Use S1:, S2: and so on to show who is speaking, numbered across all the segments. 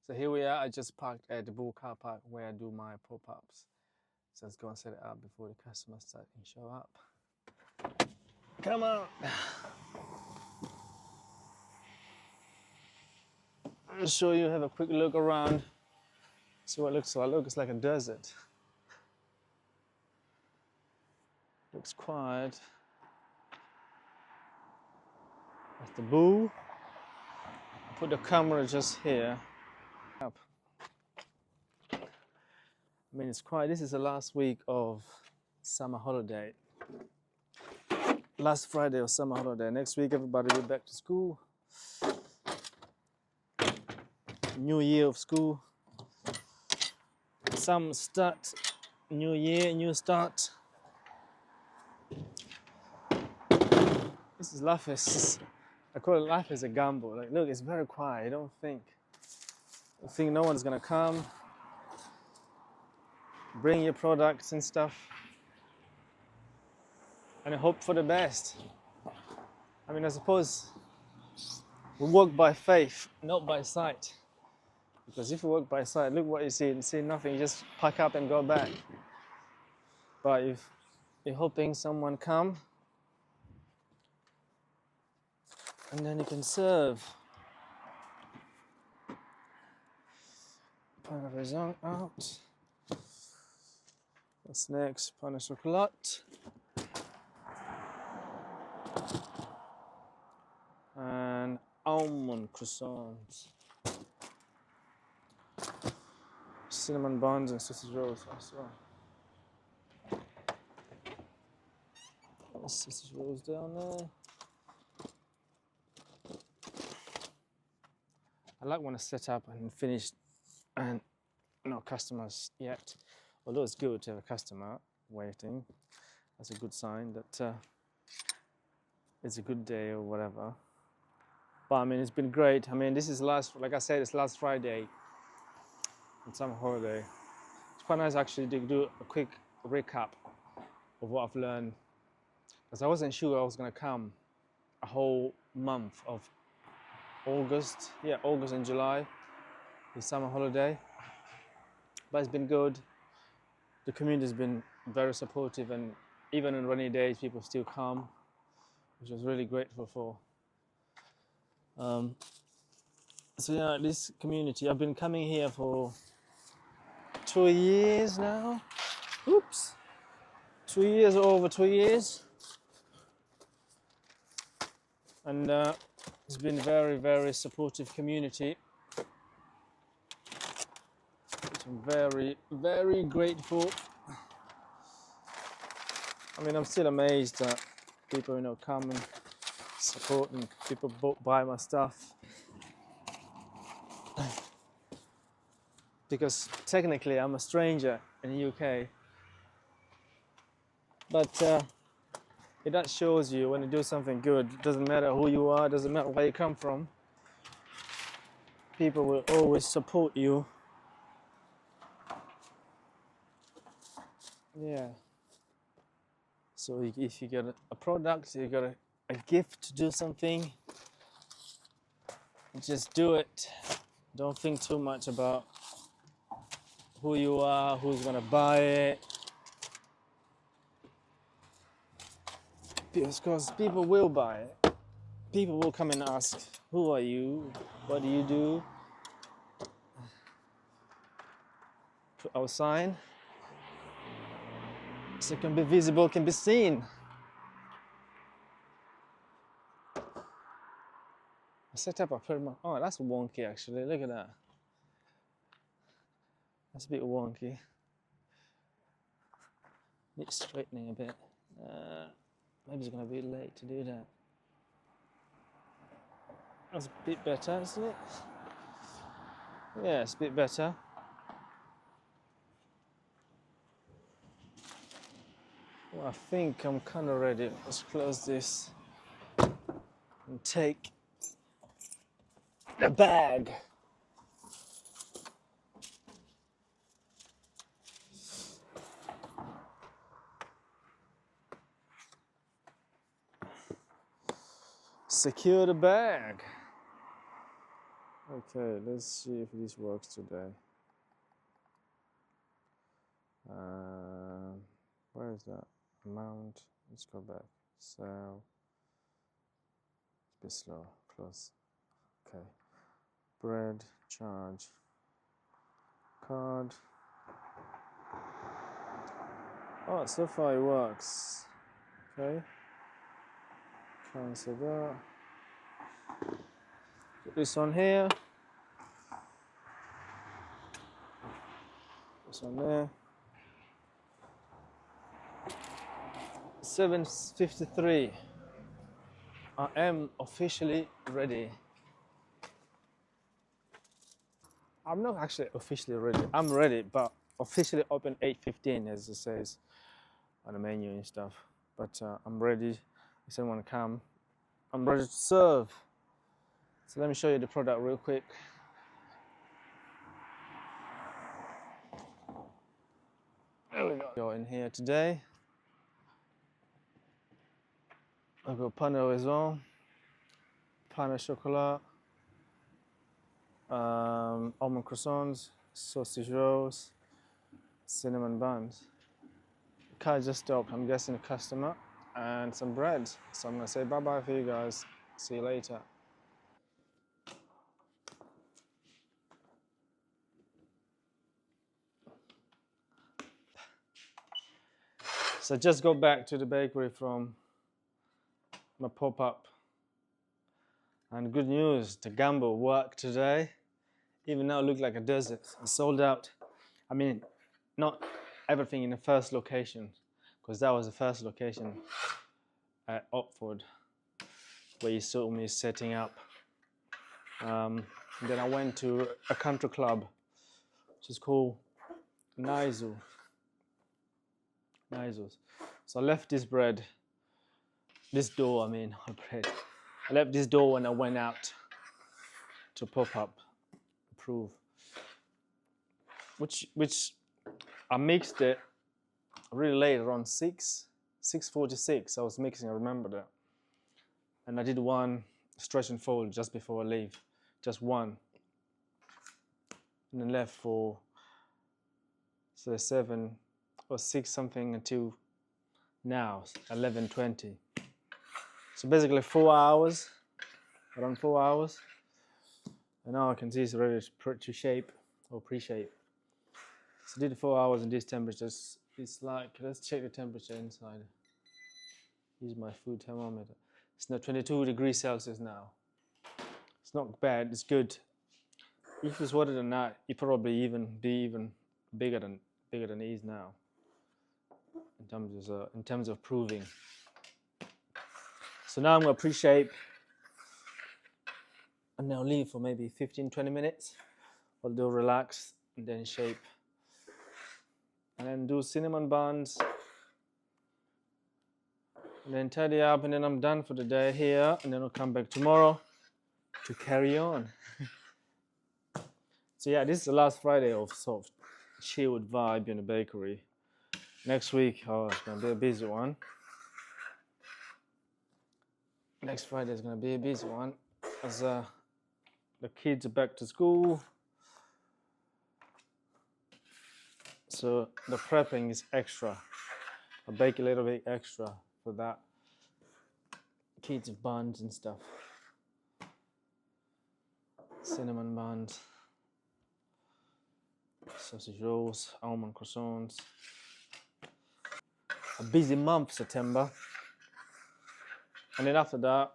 S1: So here we are. I just parked at the Bull car park where I do my pop-ups. So let's go and set it up before the customers start and show up. Come on. I'll show you, have a quick look around. See what it looks like. Looks like a desert. Looks quiet. That's the Bull. Put the camera just here. Up. I mean, it's quiet. This is the last week of summer holiday. Last Friday of summer holiday. Next week, everybody will be back to school. New year of school. Some start, new year, new start. This is life is, I call it life is a gamble. Like, look, it's very quiet. You don't think no one's gonna come, bring your products and stuff, and hope for the best. I mean, I suppose we walk by faith, not by sight. Because if you walk by sight, look what you see nothing, you just pack up and go back. But if you're hoping someone come, and then you can serve. Pain de raisin out. What's next? Pain de chocolat. And almond croissants. Cinnamon buns and sausage rolls as well. Sausage rolls down there. I like when I set up and finish and no customers yet. Although it's good to have a customer waiting. That's a good sign that it's a good day or whatever. But I mean, it's been great. I mean, this is like I said, it's last Friday on summer holiday. It's quite nice actually to do a quick recap of what I've learned. Because I wasn't sure I was gonna come a whole month of August and July, the summer holiday. But it's been good. The community has been very supportive, and even on rainy days, people still come, which I was really grateful for. So yeah, this community, I've been coming here for 2 years now. Oops, 2 years or over 2 years, and it's been very, very supportive community. I'm very, very grateful. I mean, I'm still amazed that people, come and support, and people buy my stuff. Because technically, I'm a stranger in the UK. But that shows you when you do something good. It doesn't matter who you are, doesn't matter where you come from. People will always support you. Yeah. So if you get a product, you got a gift to do something, just do it. Don't think too much about who you are, who's gonna buy it. Because people will buy it. People will come and ask, who are you? What do you do? Put our sign, so it can be visible, can be seen. I set up a perma. Oh, that's wonky actually. Look at that. That's a bit wonky. Needs straightening a bit. Maybe it's gonna be late to do that. That's a bit better, isn't it? Yeah, it's a bit better. Well, I think I'm kind of ready. Let's close this and take the bag. Secure the bag. Okay, let's see if this works today. Where is that amount? Let's go back. So it's a bit slow. Close. Okay. Bread charge. Card. Oh, so far it works. Okay. Cancel that. Put this on here. This on there. 7:53. I am officially ready. I'm not actually officially ready. I'm ready, but officially open 8:15 as it says on the menu and stuff. But I'm ready. If anyone come, I'm ready to serve. So let me show you the product real quick. There we go. In here today. I've got pain au raisin, pain au chocolat, almond croissants, sausage rolls, cinnamon buns. The car just stopped. I'm guessing a customer and some bread. So I'm gonna say bye bye for you guys. See you later. So just go back to the bakery from my pop-up. And good news, the gamble worked today. Even though it looked like a desert, it sold out. I mean, not everything in the first location, because that was the first location at Oxford, where you saw me setting up. Then I went to a country club, which is called Nigel. Nigel's. So I left this door, bread. I left this door when I went out to pop up, prove. Which I mixed it really late, around 6:46. I was mixing, I remember that. And I did one stretch and fold just before I leave, just one. And then left for 7 or 6 something until now, 11:20. So basically 4 hours, around 4 hours. And now I can see it's ready to shape or pre-shape. So did 4 hours in these temperatures. It's like, let's check the temperature inside. Use my food thermometer. It's now 22 degrees Celsius now. It's not bad, it's good. If it's hotter than that, it probably be even bigger than it is now. In terms of proving. So now I'm gonna pre-shape and now leave for maybe 15-20 minutes. I'll do relax and then shape. And then do cinnamon buns. And then tidy up, and then I'm done for the day here, and then I'll come back tomorrow to carry on. So yeah, this is the last Friday of sort of chilled vibe in the bakery. Next week, it's gonna be a busy one. Next Friday is gonna be a busy one, as the kids are back to school. So the prepping is extra. I bake a little bit extra for that. Kids have buns and stuff. Cinnamon buns, sausage rolls, almond croissants. A busy month, September. And then after that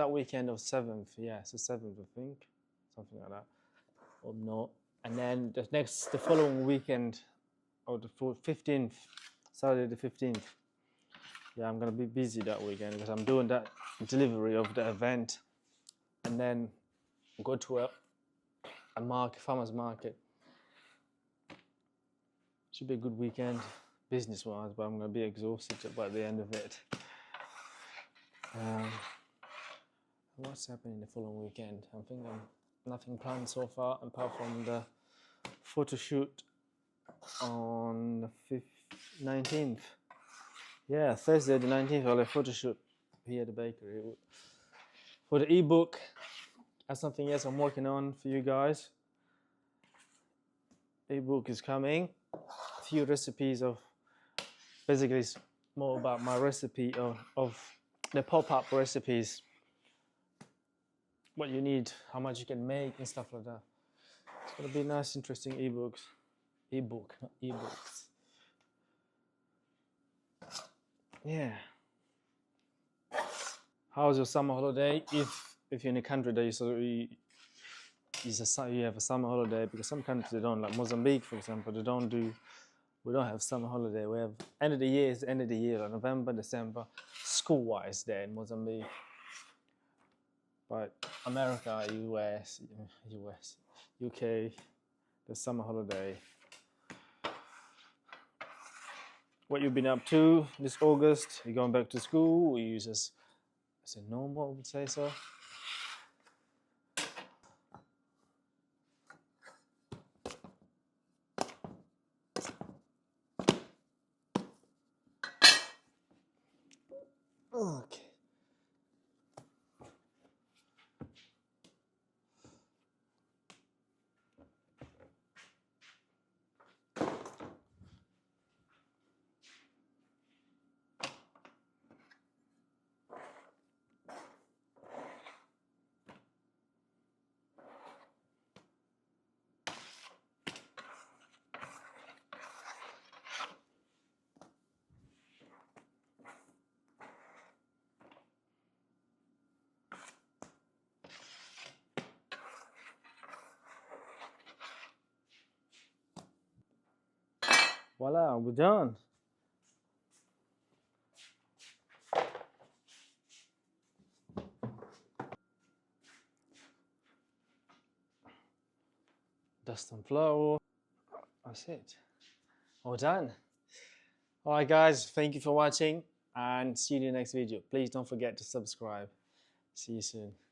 S1: weekend of 7th, yeah, it's the 7th, I think, something like that, or not. And then the following weekend, or the 15th, Saturday the 15th. Yeah, I'm gonna be busy that weekend because I'm doing that delivery of the event, and then go to a farmer's market. Should be a good weekend, business-wise, but I'm gonna be exhausted by the end of it. What's happening the following weekend? I'm thinking nothing planned so far, apart from the photo shoot on the 19th. Yeah, Thursday the 19th, I'll have a photo shoot here at the bakery for the ebook That's something else I'm working on for you guys. Ebook is coming. A few recipes of, basically it's more about my recipe of the pop-up recipes. What you need, how much you can make and stuff like that. It's gonna be nice, interesting ebooks. Ebook, not ebooks. Yeah. How's your summer holiday? If you're in a country that you have a summer holiday, because some countries they don't, like Mozambique for example, we don't have summer holiday. We have end of the year is end of the year, like November, December, school-wise there in Mozambique. But America, US, UK, the summer holiday. What you've been up to this August? You going back to school? Or you just, is it normal? I would say so. Okay. Voila, we're done. Dust and flour. That's it. All done. All right, guys. Thank you for watching, and see you in the next video. Please don't forget to subscribe. See you soon.